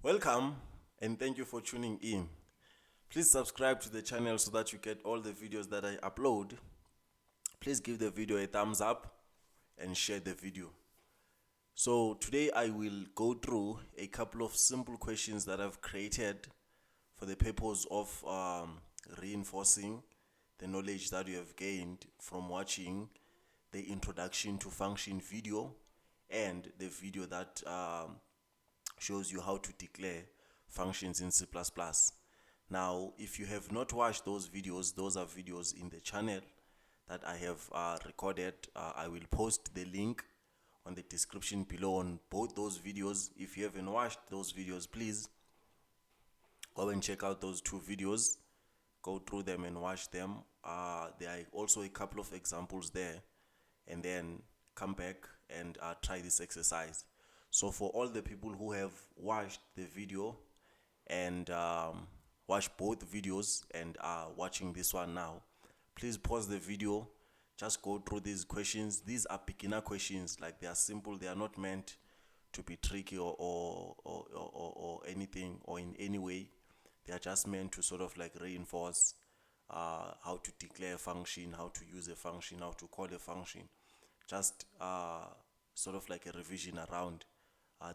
Welcome and thank you for tuning in. Please subscribe to the channel so that you get all the videos that I upload. Please give the video a thumbs up and share the video. So today I will go through a couple of simple questions that I've created for the purpose of reinforcing the knowledge that you have gained from watching the introduction to function video and the video that shows you how to declare functions in C++. Now, if you have not watched those videos, those are videos in the channel that I have recorded. I will post the link on the description below on both those videos. If you haven't watched those videos, please go and check out those two videos. Go through them and watch them. There are also a couple of examples there, and then come back and try this exercise. So for all the people who have watched the video and watched both videos and are watching this one now, please pause the video, just go through these questions. These are beginner questions, like they are simple, they are not meant to be tricky or anything or in any way. They are just meant to sort of like reinforce how to declare a function, how to use a function, how to call a function. Just sort of like a revision around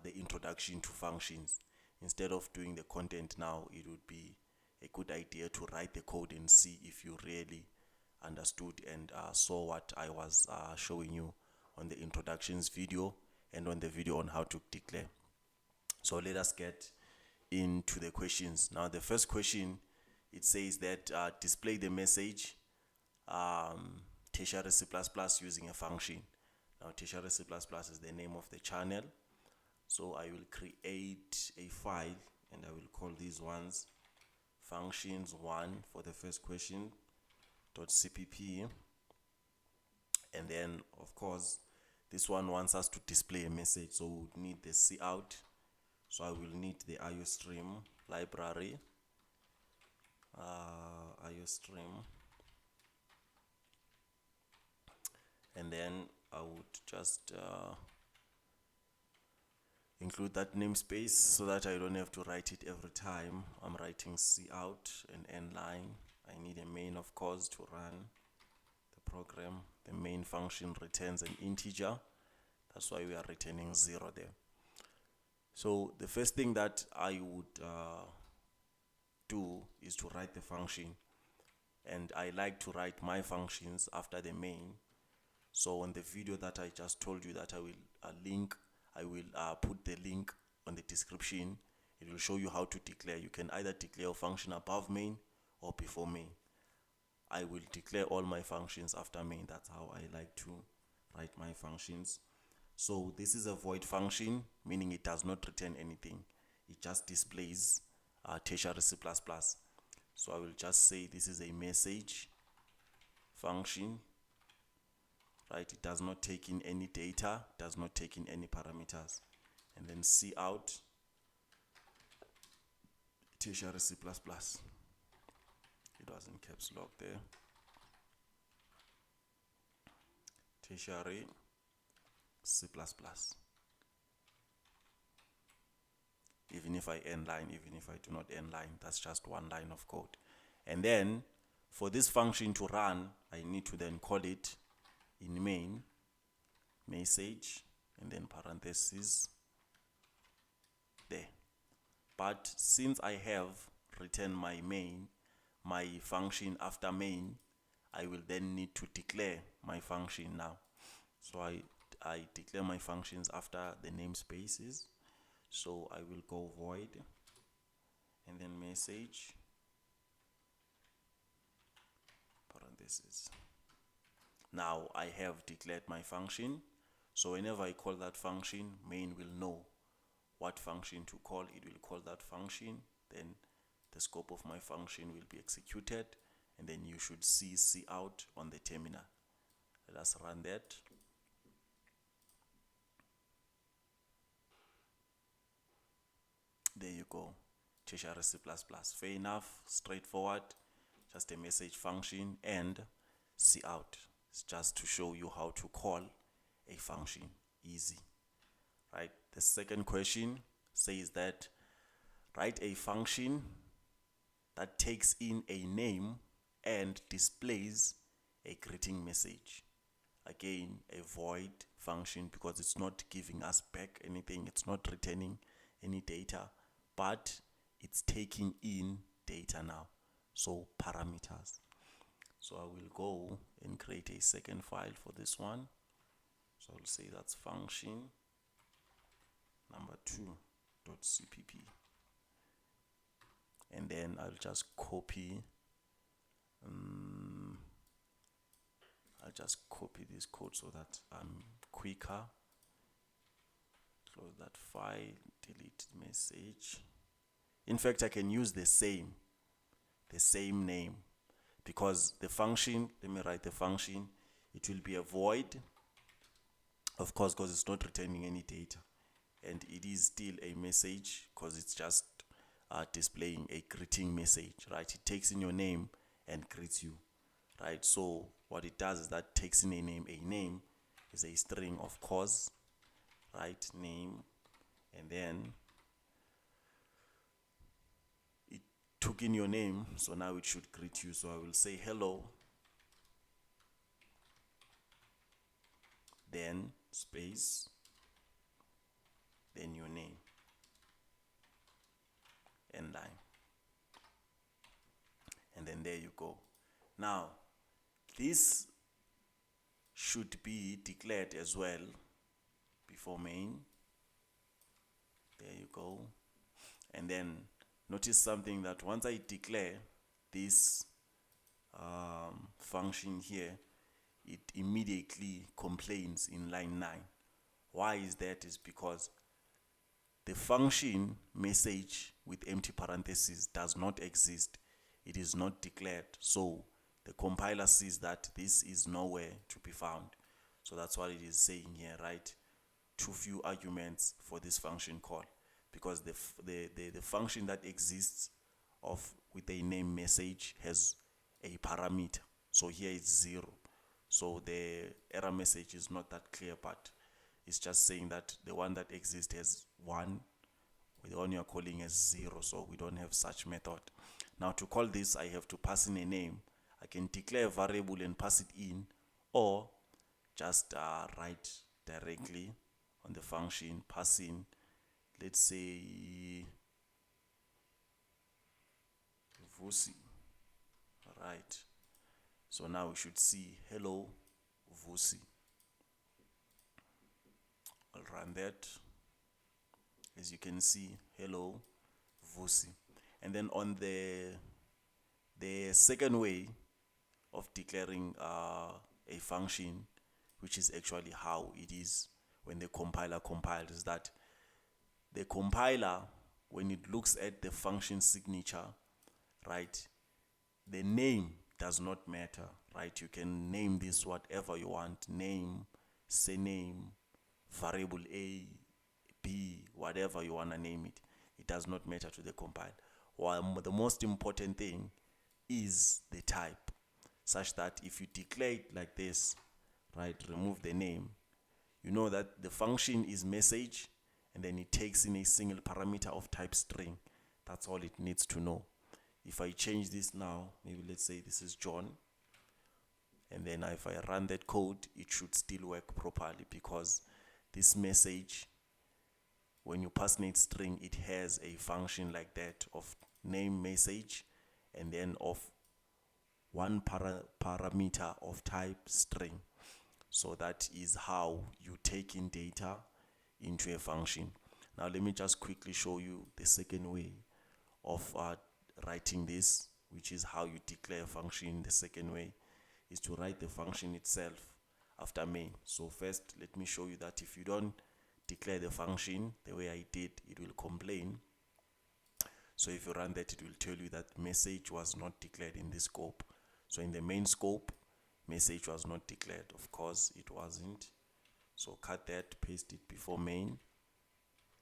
the introduction to functions. Instead of doing the content now, it would be a good idea to write the code and see if you really understood and saw what I was showing you on the introductions video and on the video on how to declare. So let us get into the questions. Now the first question, it says that display the message Tertiary C++ using a function. Now Tertiary C++ is the name of the channel. So I will create a file and I will call these ones functions1 for the first question .cpp, and then of course this one wants us to display a message, so we would need the cout. So I will need the iostream library, iostream, and then I would just include that namespace so that I don't have to write it every time I'm writing cout and end line. I need a main, of course, to run the program. The main function returns an integer. That's why we are returning 0 there. So the first thing that I would do is to write the function, and I like to write my functions after the main. So on the video that I just told you that I will put the link on the description. It will show you how to declare. You can either declare a function above main or before main. I will declare all my functions after main. That's how I like to write my functions. So this is a void function, meaning it does not return anything. It just displays Tertiary C++. So I will just say this is a message function, right? It does not take in any data, does not take in any parameters. And then cout Tertiary C++. It was in caps lock there. Tertiary C++. Even if I end line, even if I do not end line, that's just one line of code. And then for this function to run, I need to then call it in main, message, and then parentheses there. But since I have written my main, my function after main, I will then need to declare my function now. So I declare my functions after the namespaces. So I will go void and then message parentheses. Now I have declared my function. So whenever I call that function, main will know what function to call. It will call that function, then the scope of my function will be executed, and then you should see cout on the terminal. Let us run that. There you go, Tertiary C++. Fair enough, straightforward, just a message function and cout. It's just to show you how to call a function. Easy, right? The second question says that Write a function that takes in a name and displays a greeting message. Again, a void function because it's not giving us back anything, it's not returning any data, but it's taking in data now. So parameters. So I will go and create a second file for this one. So I'll say that's function number 2.cpp. And then I'll just copy this code so that I'm quicker. Close that file, delete message. In fact, I can use the same name, because the function, let me write the function, it will be a void, of course, because it's not returning any data, and it is still a message because it's just displaying a greeting message, right? It takes in your name and greets you, right? So what it does is that takes in a name. A name is a string, of course, right? Name, and then it took in your name, so now it should greet you. So I will say hello, then space, then your name, and line, and then there you go. Now this should be declared as well before main. There you go. And then notice something, that once I declare this function here, it immediately complains in line 9. Why is that? Is because the function message with empty parentheses does not exist. It is not declared. So the compiler sees that this is nowhere to be found. So that's what it is saying here, right? Too few arguments for this function call, because the function that exists with a name message has a parameter. So here it's 0. So the error message is not that clear, but it's just saying that the one that exists has 1, the one you're calling as 0. So we don't have such method. Now to call this, I have to pass in a name. I can declare a variable and pass it in, or just write directly on the function, pass in, let's say Vusi. Right. So now we should see hello Vusi. I'll run that. As you can see, hello Vusi. And then on the second way of declaring a function, which is actually how it is when the compiler compiles, is that the compiler, when it looks at the function signature, right, the name does not matter, right? You can name this whatever you want, name, surname, variable A, B, whatever you want to name it. It does not matter to the compiler. While the most important thing is the type, such that if you declare it like this, right, remove the name, you know that the function is message, and then it takes in a single parameter of type string. That's all it needs to know. If I change this now, maybe let's say this is John, and then if I run that code, it should still work properly, because this message, when you pass in string, it has a function like that of name message, and then of one parameter of type string. So that is how you take in data into a function. Now let me just quickly show you the second way of writing this, which is how you declare a function. The second way is to write the function itself after main. So first, let me show you that if you don't declare the function the way I did, it will complain. So if you run that, it will tell you that message was not declared in this scope. So in the main scope, message was not declared. Of course, it wasn't. So cut that, paste it before main,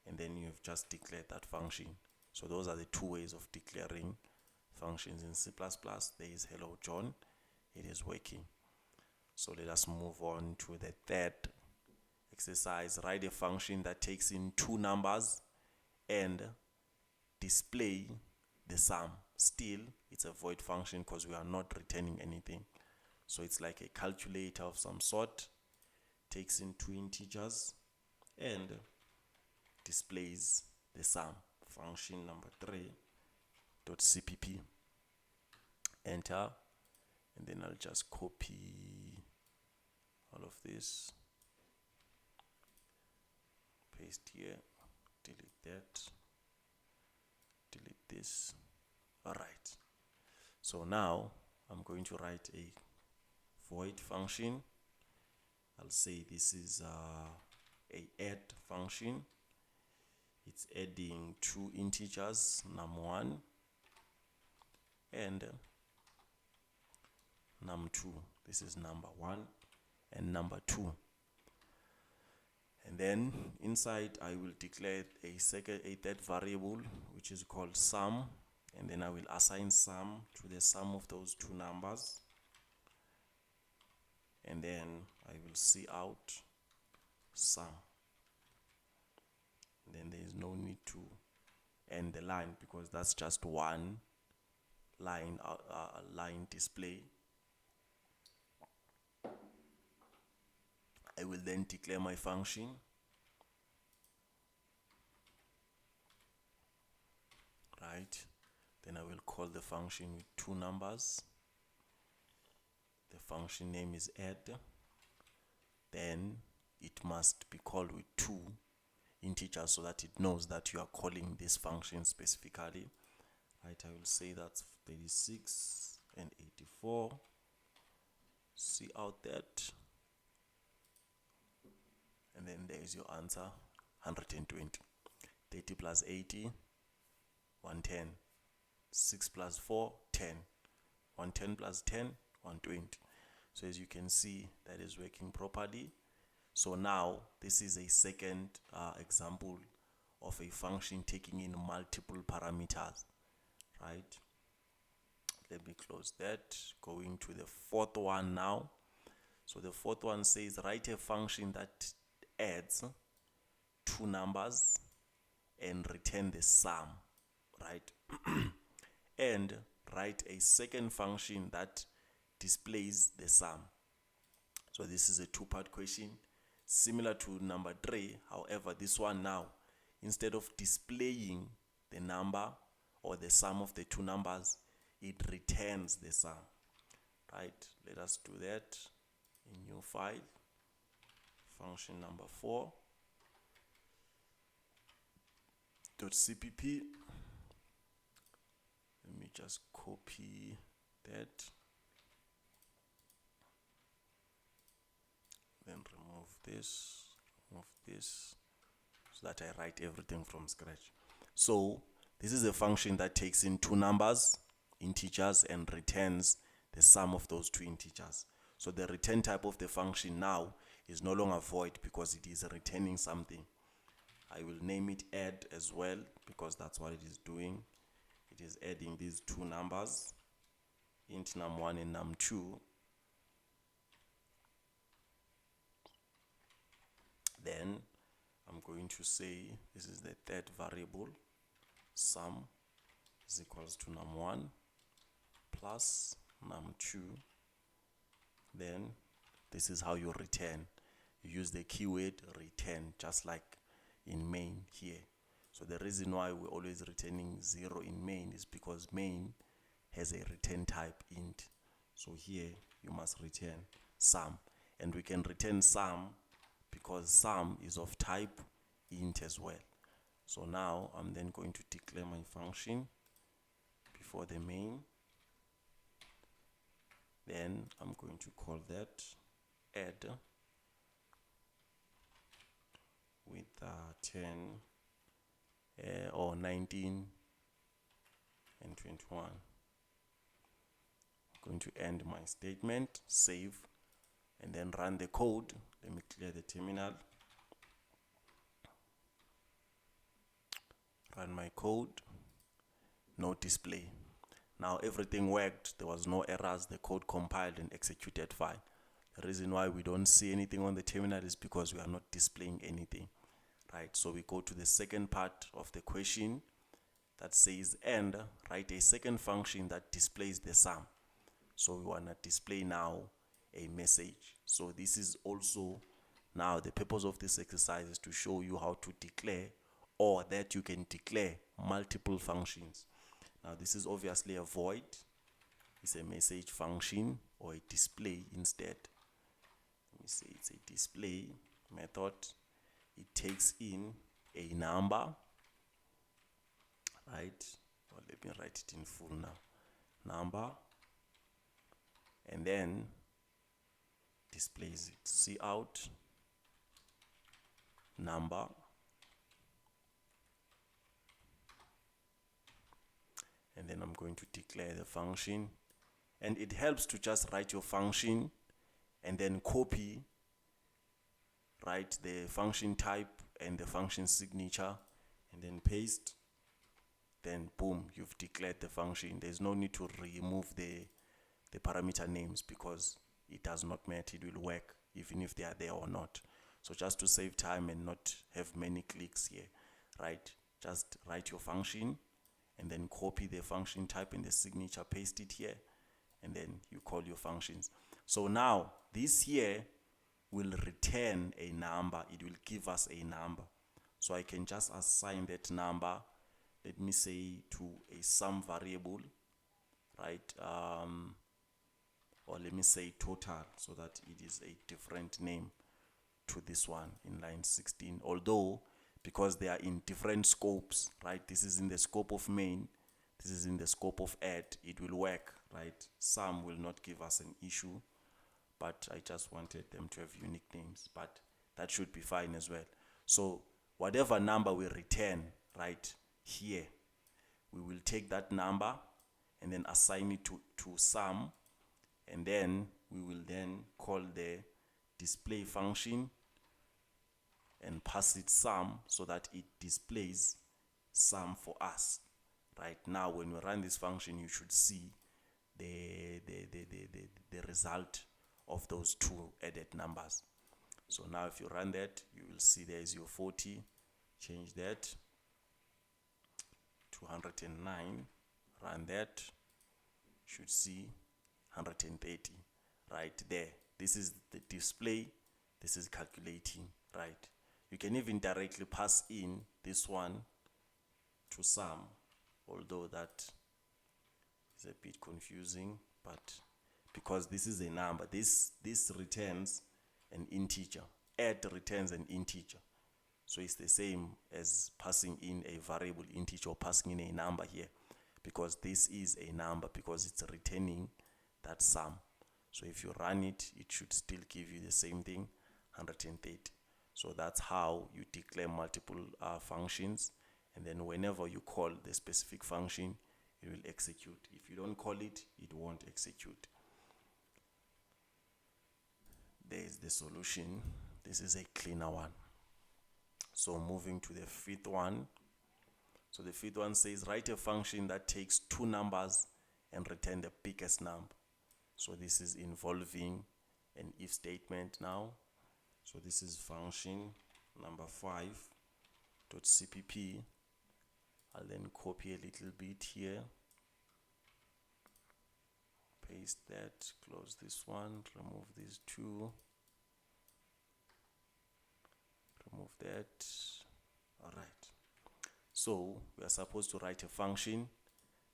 and then you have just declared that function. So those are the two ways of declaring functions in C++. There is hello John. It is working. So let us move on to the third exercise. Write a function that takes in two numbers and display the sum. Still, it's a void function because we are not returning anything. So it's like a calculator of some sort, takes in two integers and displays the sum. Function number 3.cpp. Enter, and then I'll just copy all of this, paste here, delete that, delete this. All right, so now I'm going to write a void function. I'll say this is a add function. It's adding two integers, num1 and num2. This is number 1 and number 2. And then inside I will declare a third variable which is called sum, and then I will assign sum to the sum of those two numbers, and then I will see out sum. And then there is no need to end the line because that's just one line display. I will then declare my function. Right, then I will call the function with two numbers. The function name is add. Then it must be called with two integers so that it knows that you are calling this function specifically. Right, I will say that's 36 and 84. See out that. And then there is your answer, 120. 30 plus 80, 110. 6 plus 4, 10. 110 plus 10, 120. So as you can see, that is working properly. So now this is a second example of a function taking in multiple parameters. Right? Let me close that. Going to the fourth one now. So the fourth one says write a function that adds two numbers and return the sum, right? And write a second function that displays the sum. So this is a two-part question, similar to number 3. However, this one now, instead of displaying the number or the sum of the two numbers, it returns the sum. Right? Let us do that in new file. Function number 4.cpp. Let me just copy that. Then remove this, so that I write everything from scratch. So this is a function that takes in two numbers, integers, and returns the sum of those two integers. So the return type of the function now is no longer void because it is returning something. I will name it add as well because that's what it is doing. It is adding these two numbers, int num1 and num2. Then I'm going to say this is the third variable, sum is equals to num1 plus num2. Then this is how you return. You use the keyword return, just like in main here. So the reason why we're always returning 0 in main is because main has a return type int. So here you must return sum, and we can return sum because sum is of type int as well. So now I'm then going to declare my function before the main. Then I'm going to call that add with 10 or 19 and 21. I'm going to end my statement, save, and then run the code. Let me clear the terminal. Run my code, no display. Now everything worked, there was no errors, the code compiled and executed fine. The reason why we don't see anything on the terminal is because we are not displaying anything. Right, so we go to the second part of the question that says and write a second function that displays the sum. So we want to display now a message. So this is also now the purpose of this exercise is to show you how to declare, or that you can declare multiple functions. Now this is obviously a void. It's a message function or a display instead. Let me say it's a display method. It takes in a number, right? Well, let me write it in full now. Number, and then displays it. See out number, and then I'm going to declare the function. And it helps to just write your function and then copy, write the function type and the function signature, and then paste. Then boom, you've declared the function. There's no need to remove the parameter names, because it does not matter. It will work even if they are there or not. So just to save time and not have many clicks here, right? Just write your function and then copy the function type and the signature, paste it here, and then you call your functions. So now this here will return a number. It will give us a number. So I can just assign that number, let me say, to a sum variable, right? Or let me say total, so that it is a different name to this one in line 16. Although, because they are in different scopes, right? This is in the scope of main, this is in the scope of add, it will work, right? Sum will not give us an issue, but I just wanted them to have unique names, but that should be fine as well. So whatever number we return right here, we will take that number and then assign it to sum, and then we will then call the display function and pass it sum, so that it displays sum for us. Right now, when we run this function, you should see the result of those two added numbers. So now if you run that, you will see there is your 40. Change that to 109. Run that. Should see 130 right there. This is the display, this is calculating, right? You can even directly pass in this one to sum, although that is a bit confusing, but because this is a number, this returns an integer. Add returns an integer, so it's the same as passing in a variable integer or passing in a number here, because this is a number, because it's returning that sum. So if you run it, it should still give you the same thing, 130. So that's how you declare multiple functions, and then whenever you call the specific function, it will execute. If you don't call it, it won't execute. There's the solution. This is a cleaner one. So moving to the fifth one. So the fifth one says write a function that takes two numbers and return the biggest number. So this is involving an if statement now. So this is function number 5.cpp. I'll then copy a little bit here, paste that, close this one, remove these two, remove that. All right. So we are supposed to write a function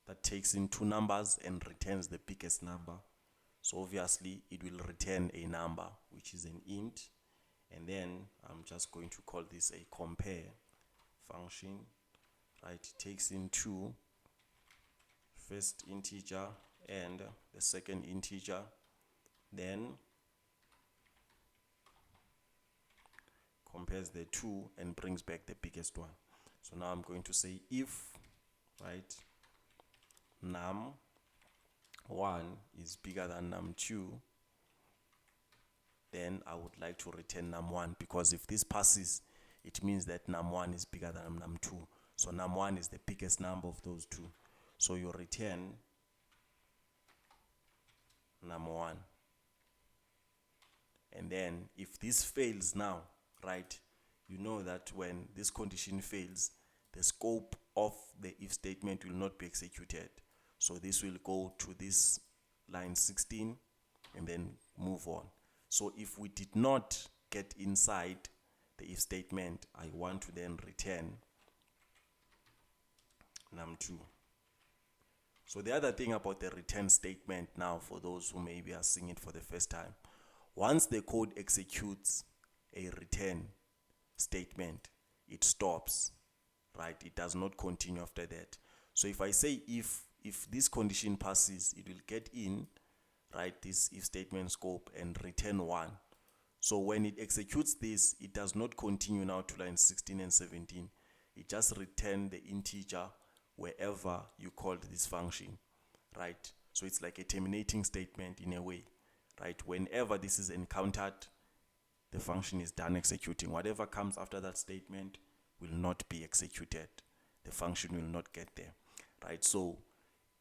that takes in two numbers and returns the biggest number. So obviously it will return a number, which is an int, and then I'm just going to call this a compare function, right? It takes in two, first integer and the second integer, then compares the two and brings back the biggest one. So now I'm going to say if, right, num1 is bigger than num2, then I would like to return num1, because if this passes, it means that num1 is bigger than num2. So num1 is the biggest number of those two. So you return num1. And then if this fails now, right, you know that when this condition fails, the scope of the if statement will not be executed. So this will go to this line 16 and then move on. So if we did not get inside the if statement, I want to then return num2. So the other thing about the return statement now, for those who maybe are seeing it for the first time, once the code executes a return statement, it stops, right? It does not continue after that. So if I say if this condition passes, it will get in, right, this if statement scope and return 1. So when it executes this, it does not continue now to line 16 and 17. It just returns the integer wherever you called this function, right? So it's like a terminating statement in a way, right? Whenever this is encountered, the function is done executing. Whatever comes after that statement will not be executed. The function will not get there, right? So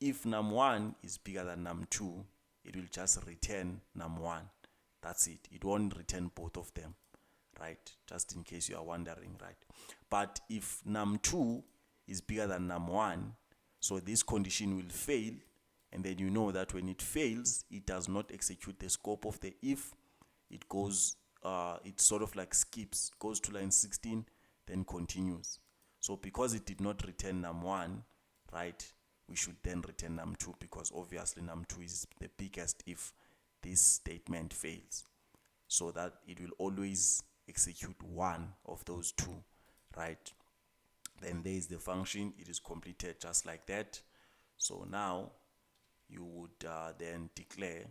if num1 is bigger than num2, it will just return num1. That's it. It won't return both of them, right? Just in case you are wondering, right? But if num2 is bigger than num1, so this condition will fail, and then you know that when it fails, it does not execute the scope of the if. It goes, it sort of like skips, goes to line 16, then continues. So because it did not return num1, right, we should then return num2, because obviously num2 is the biggest if this statement fails. So that it will always execute one of those two, right? Then there is the function. It is completed just like that. So now you would then declare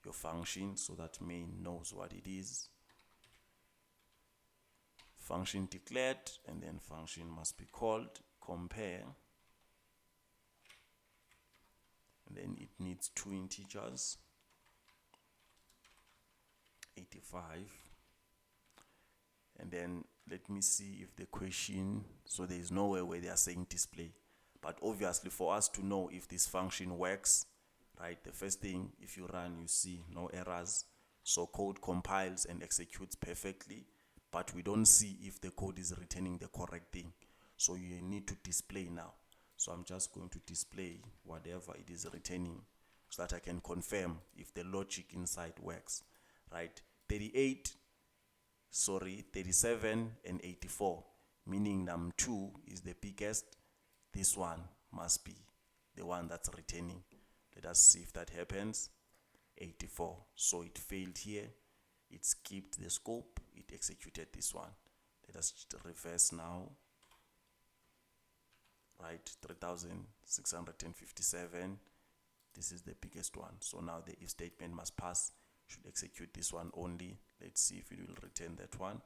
your function so that main knows what it is. Function declared, and then function must be called compare, and then it needs two integers, 85, and then let me see if the question, so there is nowhere where they are saying display, but obviously for us to know if this function works, right, the first thing, if you run, you see no errors, so code compiles and executes perfectly, but we don't see if the code is returning the correct thing. So you need to display now. So I'm just going to display whatever it is returning so that I can confirm if the logic inside works, right? 37 and 84, meaning num2 is the biggest. This one must be the one that's returning. Let us see if that happens. 84. So it failed here. It skipped the scope. It executed this one. Let us reverse now. Right, 3657. This is the biggest one. So now the if statement must pass. Should execute this one only. Let's see if it will return that one.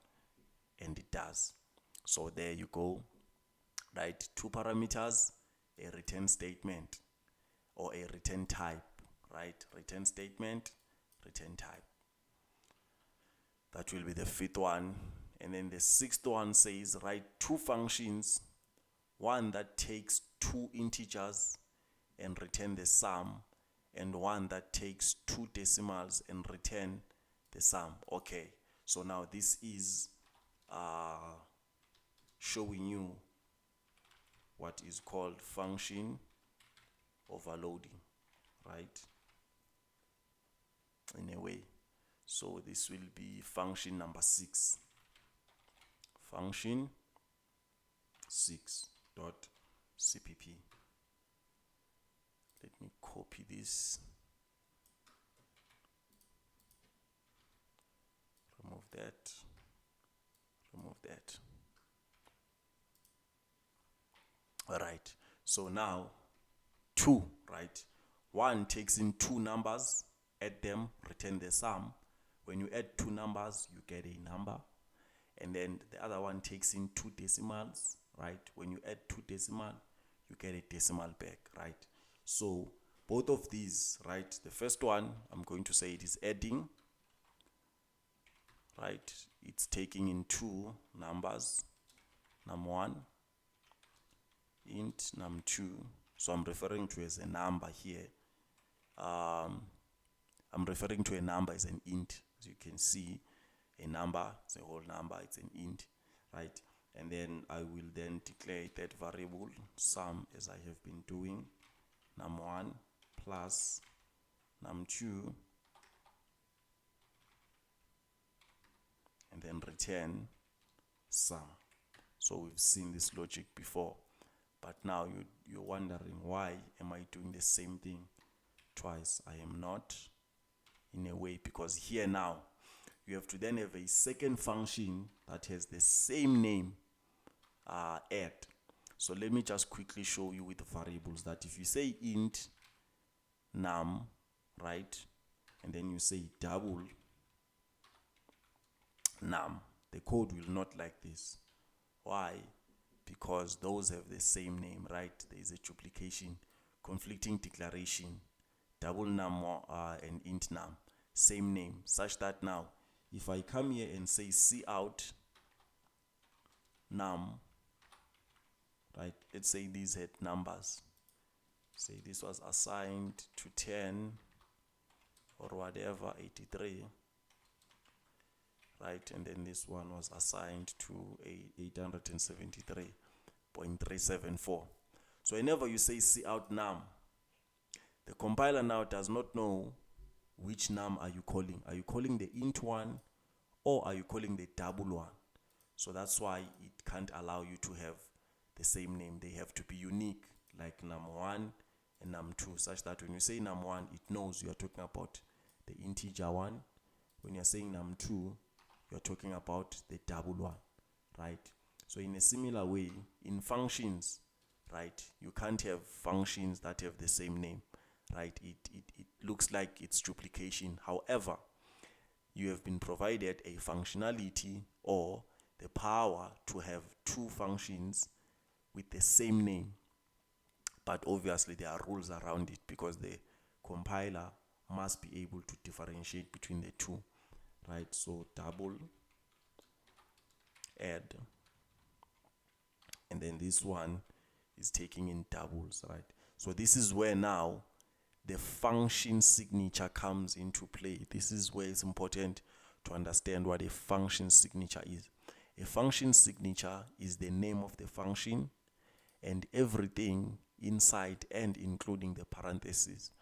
And it does. So there you go. Right, two parameters, a return statement or a return type. Right, return statement, return type. That will be the fifth one. And then the sixth one says write two functions, one that takes two integers and return the sum, and one that takes two decimals and return the sum. Okay, so now this is showing you what is called function overloading, right, in a way. So this will be function number 6, function 6.cpp. Let me copy this, remove that, remove that. All right, so now 2, right? One takes in two numbers, add them, return the sum. When you add two numbers, you get a number. And then the other one takes in two decimals, right? When you add two decimals, you get a decimal back, right? So both of these, right? The first one, I'm going to say it is adding, right? It's taking in two numbers, num1, int num2. So I'm referring to as a number here. I'm referring to a number as an int. As you can see, a number, it's a whole number, it's an int, right? and then I will then declare that variable sum as I have been doing, num1 plus num2, and then return sum. So we've seen this logic before, but now you're wondering, why am I doing the same thing twice? I am not, in a way, because here now you have to then have a second function that has the same name, add. So let me just quickly show you with the variables that if you say int num, right, and then you say double num, the code will not like this. Why? Because those have the same name, right? There is a duplication, conflicting declaration, double num and int num, same name, such that now if I come here and say cout num, right, let's say these had numbers, say this was assigned to 10 or whatever, 83, right, and then this one was assigned to 873.374. So whenever you say cout num, the compiler now does not know which num are you calling. Are you calling the int one, or are you calling the double one? So that's why it can't allow you to have the same name. They have to be unique, like num1 and num2, such that when you say num1, it knows you are talking about the integer one. When you're saying num2, you're talking about the double one, right? So in a similar way, in functions, right, you can't have functions that have the same name, right? It looks like it's duplication. However, you have been provided a functionality or the power to have two functions with the same name, but obviously there are rules around it because the compiler must be able to differentiate between the two, right? So double add, and then this one is taking in doubles, right? So this is where now the function signature comes into play. This is where it's important to understand what a function signature is. A function signature is the name of the function and everything inside and including the parentheses,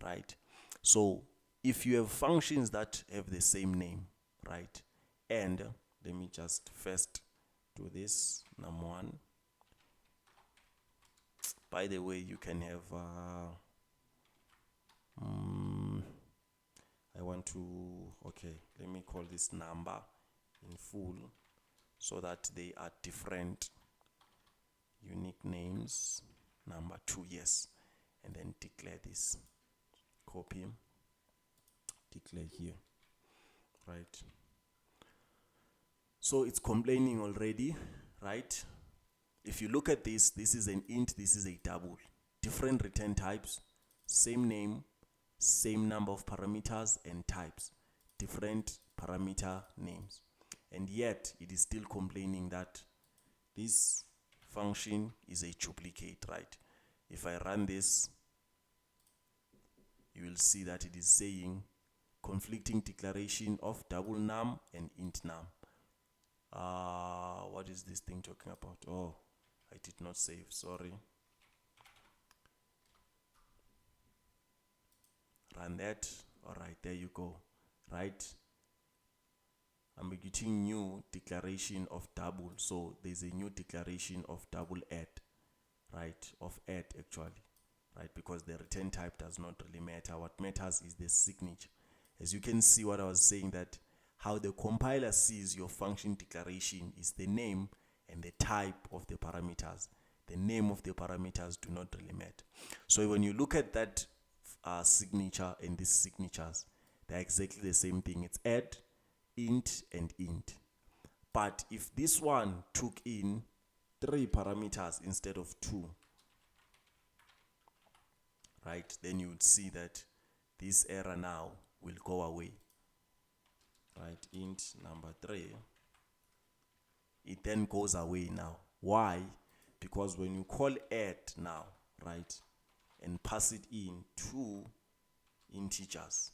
right? So if you have functions that have the same name, right, and let me just first do this, num1. By the way, you can have I want to, okay, let me call this number in full so that they are different unique names. Number 2, yes, and then declare this, copy, declare here, right? So it's complaining already, right? If you look at this, this is an int, this is a double, different return types, same name, same number of parameters and types, different parameter names, and yet it is still complaining that this function is a duplicate, right? If I run this, you will see that it is saying conflicting declaration of double num and int num. What is this thing talking about? Oh, I did not save, sorry. Run that. All right, there you go, right? I'm getting new declaration of double, so there's a new declaration of double add, right, of add actually, right, because the return type does not really matter. What matters is the signature. As you can see, what I was saying, that how the compiler sees your function declaration is the name and the type of the parameters. The name of the parameters do not really matter. So when you look at that signature and these signatures, they're exactly the same thing. It's add, int, and int. But if this one took in 3 parameters instead of 2, right, then you would see that this error now will go away, right? Int number 3, it then goes away now. Why? Because when you call add now, right, and pass it in 2 integers,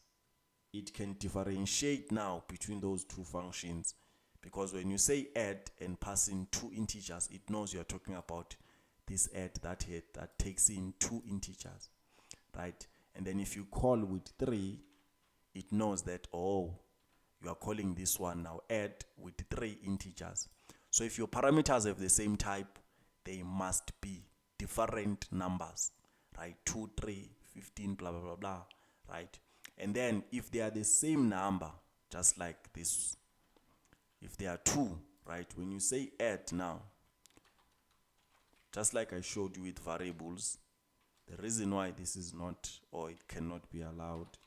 it can differentiate now between those 2 functions, because when you say add and pass in two integers, it knows you're talking about this add that takes in two integers, right? And then if you call with 3, it knows that, oh, you are calling this one now add with 3 integers. So if your parameters have the same type, they must be different numbers, right? 2, 3, 15, blah, blah, blah, blah, right? And then if they are the same number, just like this, if they are 2, right? When you say add now, just like I showed you with variables, the reason why this is not, or it cannot be allowed,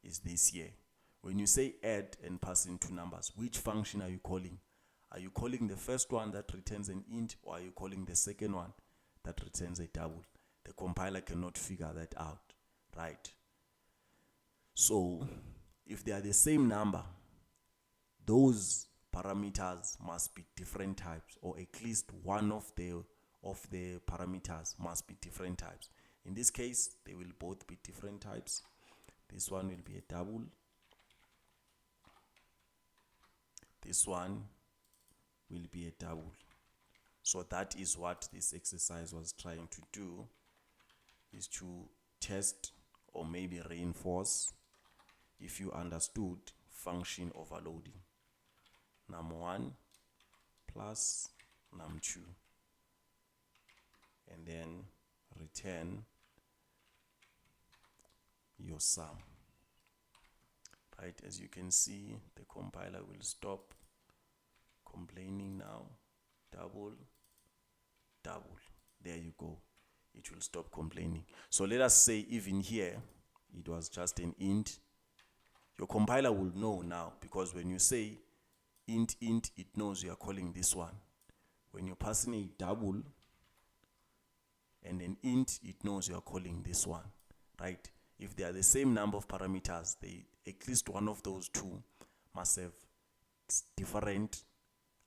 is this here. When you say add and pass in two numbers, which function are you calling? Are you calling the first one that returns an int, or are you calling the second one that returns a double? The compiler cannot figure that out, right? So if they are the same number, those parameters must be different types, or at least one of the parameters must be different types. In this case, they will both be different types. This one will be a double. This one will be a double. So that is what this exercise was trying to do, is to test or maybe reinforce if you understood function overloading. Num1 plus num2, and then return your sum. Right, as you can see, the compiler will stop complaining now. Double, double. There you go. It will stop complaining. So let us say even here, it was just an int. Your compiler will know now, because when you say int, it knows you are calling this one. When you're passing a double and an int, it knows you are calling this one, right? If they are the same number of parameters, at least one of those two must have different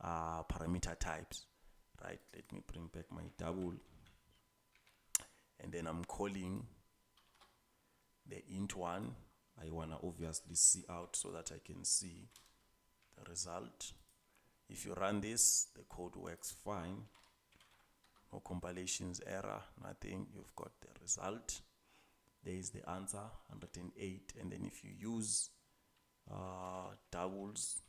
parameter types, right? Let me bring back my double, and then I'm calling the int one. I want to obviously see out so that I can see the result. If you run this, the code works fine. No compilations error, nothing. You've got the result. There is the answer, 108. And then if you use doubles,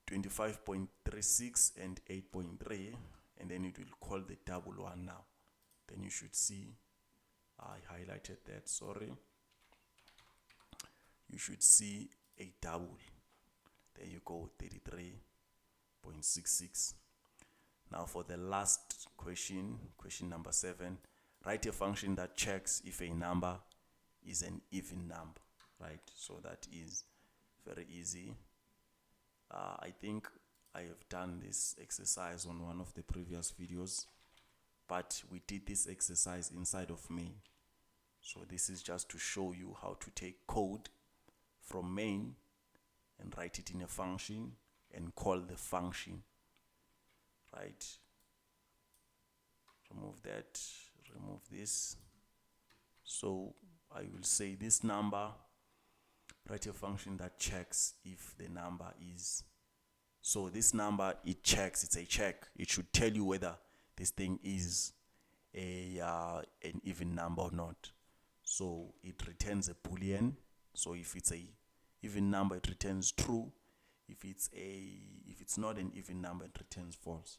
25.36 and 8.3, and then it will call the double one now. Then you should see, I highlighted that, sorry. You should see a double. There you go, 33.66. Now for the last question, question number 7, write a function that checks if a number is an even number, right? So that is very easy. I think I have done this exercise on one of the previous videos, but we did this exercise inside of main. So this is just to show you how to take code from main and write it in a function and call the function, right? Remove that, remove this. So I will say this number, write a function that checks if the number is, so this number, it checks, it's a check. It should tell you whether this thing is an even number or not. So it returns a Boolean. So if it's a even number, it returns true. If it's not an even number, it returns false.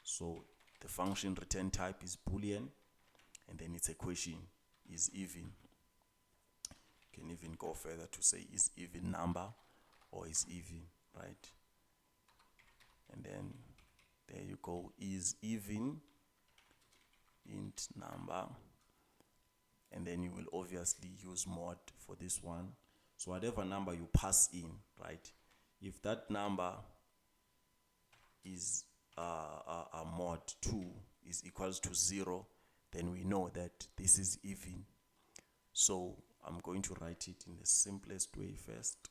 So the function return type is Boolean, and then it's a question, is even. You can even go further to say is even number or is even, right? And then there you go, is even int number, and then you will obviously use mod for this one. So whatever number you pass in, right, if that number is a mod 2 is equals to 0, then we know that this is even. So I'm going to write it in the simplest way first.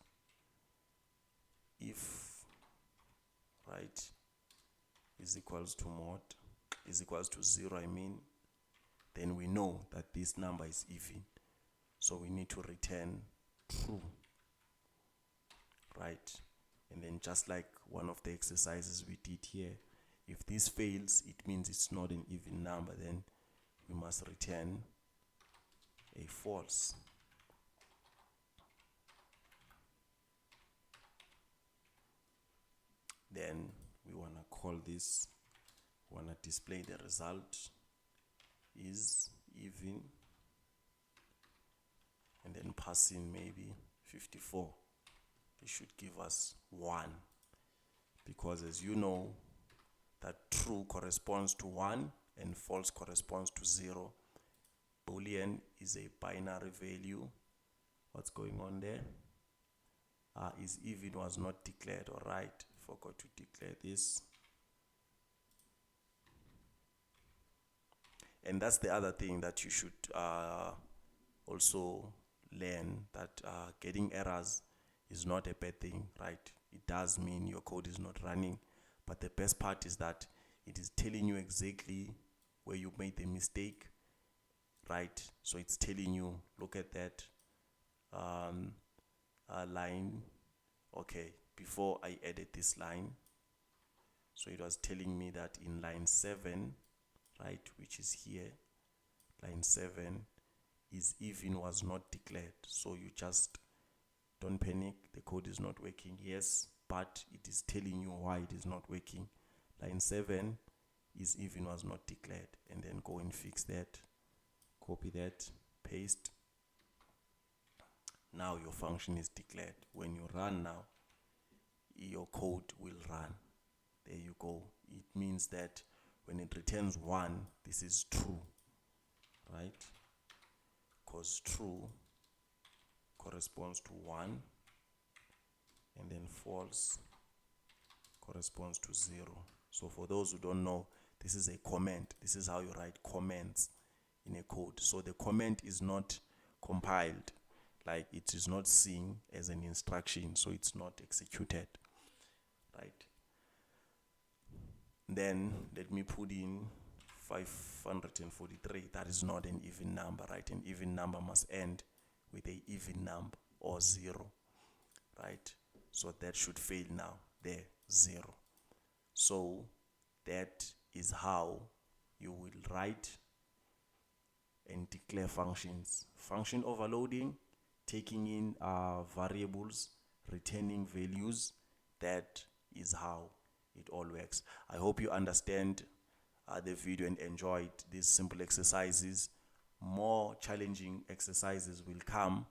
If right is equals to mod is equals to 0, I mean, then we know that this number is even. So we need to return true, right? And then just like one of the exercises we did here, if this fails, it means it's not an even number, then we must return a false. Then we want to call this, we want to display the result is even, and then pass in maybe 54. It should give us 1, because as you know that true corresponds to 1 and false corresponds to 0. Boolean is a binary value. What's going on there? Is even was not declared. All right, forgot to declare this. And that's the other thing that you should also learn, that getting errors is not a bad thing, right? It does mean your code is not running, but the best part is that it is telling you exactly where you made the mistake, right? So it's telling you, look at that line. Okay, before I added this line, so it was telling me that in line 7, right, which is here, line 7 is even was not declared. So you just don't panic, the code is not working, yes, but it is telling you why it is not working. Line 7 is even was not declared, and then go and fix that, copy that, paste. Now your function is declared. When you run now, your code will run. There you go. It means that when it returns 1, this is true, right? Because true corresponds to 1, and then false corresponds to 0. So for those who don't know, this is a comment. This is how you write comments in a code. So the comment is not compiled, like it is not seen as an instruction, so it's not executed, right? Then let me put in 543. That is not an even number, right? An even number must end with a even number or 0, right? So that should fail now, there, 0. So that is how you will write and declare functions. Function overloading, taking in variables, returning values. That is how it all works. I hope you understand the video and enjoyed these simple exercises. More challenging exercises will come.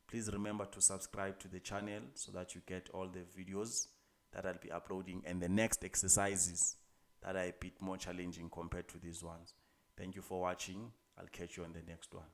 Please remember to subscribe to the channel so that you get all the videos that I'll be uploading, and the next exercises that are a bit more challenging compared to these ones. Thank you for watching. I'll catch you on the next one.